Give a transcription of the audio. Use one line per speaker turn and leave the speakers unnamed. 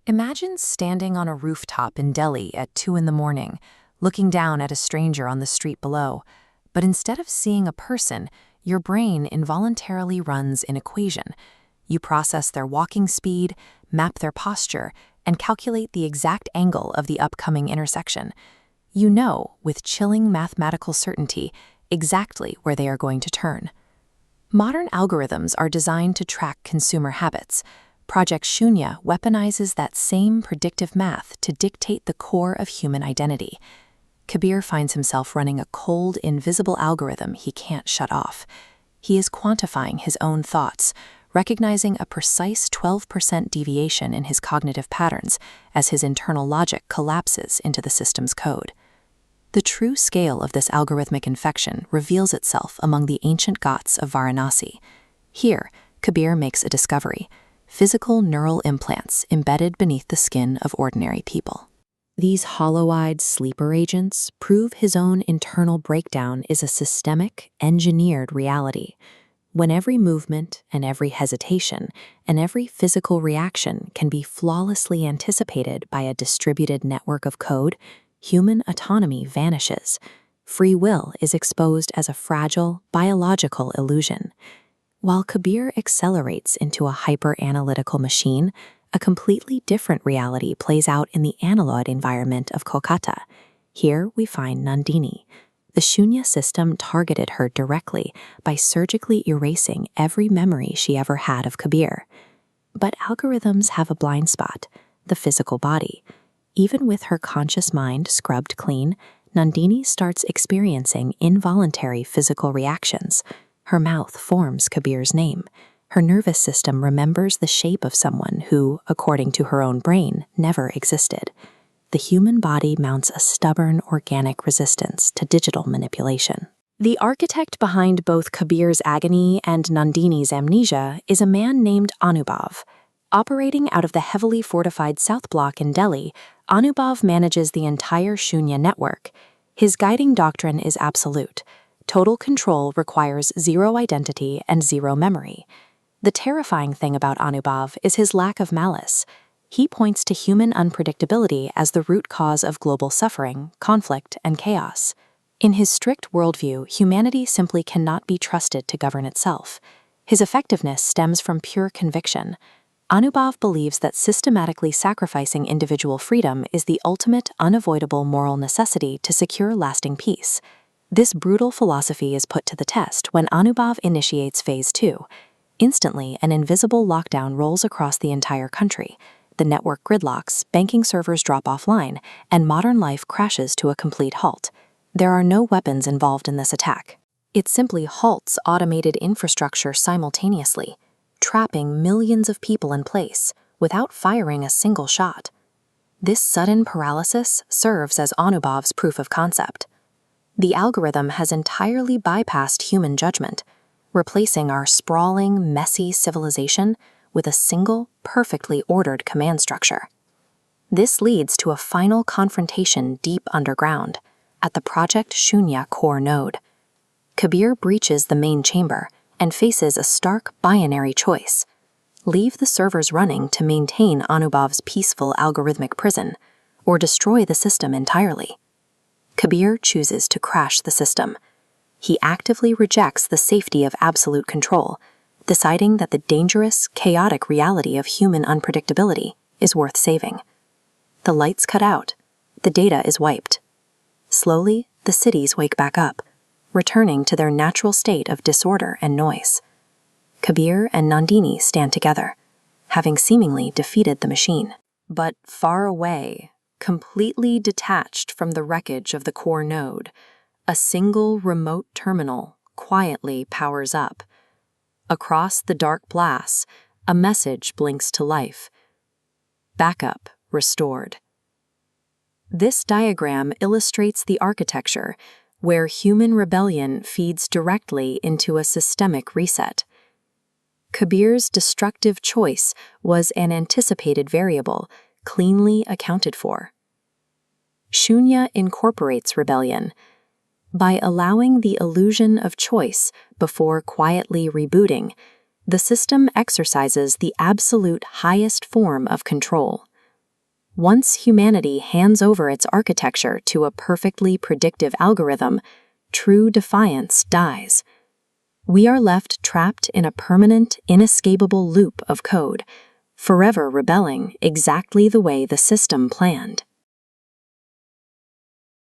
Imagine standing on a rooftop in Delhi at 2 in the morning, looking down at a stranger on the street below. But instead of seeing a person, your brain involuntarily runs an equation. You process their walking speed, map their posture, and calculate the exact angle of the upcoming intersection. You know, with chilling mathematical certainty, exactly where they are going to turn. Modern algorithms are designed to track consumer habits. Project Shunya weaponizes that same predictive math to dictate the core of human identity. Kabir finds himself running a cold, invisible algorithm he can't shut off. He is quantifying his own thoughts, recognizing a precise 12% deviation in his cognitive patterns as his internal logic collapses into the system's code. The true scale of this algorithmic infection reveals itself among the ancient Ghats of Varanasi. Here, Kabir makes a discovery: physical neural implants embedded beneath the skin of ordinary people. These hollow-eyed sleeper agents prove his own internal breakdown is a systemic, engineered reality. When every movement and every hesitation and every physical reaction can be flawlessly anticipated by a distributed network of code, human autonomy vanishes. Free will is exposed as a fragile, biological illusion. While Kabir accelerates into a hyper-analytical machine, a completely different reality plays out in the analog environment of Kolkata. Here we find Nandini. The Shunya system targeted her directly by surgically erasing every memory she ever had of Kabir. But algorithms have a blind spot: the physical body. Even with her conscious mind scrubbed clean, Nandini starts experiencing involuntary physical reactions. Her mouth forms Kabir's name. Her nervous system remembers the shape of someone who, according to her own brain, never existed. The human body mounts a stubborn, organic resistance to digital manipulation. The architect behind both Kabir's agony and Nandini's amnesia is a man named Anubhav. Operating out of the heavily fortified South Block in Delhi, Anubhav manages the entire Shunya network. His guiding doctrine is absolute. Total control requires zero identity and zero memory. The terrifying thing about Anubhav is his lack of malice. He points to human unpredictability as the root cause of global suffering, conflict, and chaos. In his strict worldview, humanity simply cannot be trusted to govern itself. His effectiveness stems from pure conviction. Anubhav believes that systematically sacrificing individual freedom is the ultimate, unavoidable moral necessity to secure lasting peace. This brutal philosophy is put to the test when Anubhav initiates Phase 2. Instantly, an invisible lockdown rolls across the entire country. The network gridlocks, banking servers drop offline, and modern life crashes to a complete halt. There are no weapons involved in this attack. It simply halts automated infrastructure simultaneously, trapping millions of people in place without firing a single shot. This sudden paralysis serves as Anubhav's proof of concept. The algorithm has entirely bypassed human judgment, replacing our sprawling, messy civilization with a single, perfectly ordered command structure. This leads to a final confrontation deep underground, at the Project Shunya core node. Kabir breaches the main chamber and faces a stark binary choice: leave the servers running to maintain Anubhav's peaceful algorithmic prison, or destroy the system entirely. Kabir chooses to crash the system. He actively rejects the safety of absolute control, deciding that the dangerous, chaotic reality of human unpredictability is worth saving. The lights cut out. The data is wiped. Slowly, the cities wake back up, returning to their natural state of disorder and noise. Kabir and Nandini stand together, having seemingly defeated the machine. But far away, completely detached from the wreckage of the core node, a single remote terminal quietly powers up. Across the dark blasts, a message blinks to life: backup restored. This diagram illustrates the architecture where human rebellion feeds directly into a systemic reset. Kabir's destructive choice was an anticipated variable, cleanly accounted for. Shunya incorporates rebellion. By allowing the illusion of choice before quietly rebooting, the system exercises the absolute highest form of control: Once humanity hands over its architecture to a perfectly predictive algorithm, true defiance dies. We are left trapped in a permanent, inescapable loop of code, forever rebelling exactly the way the system planned.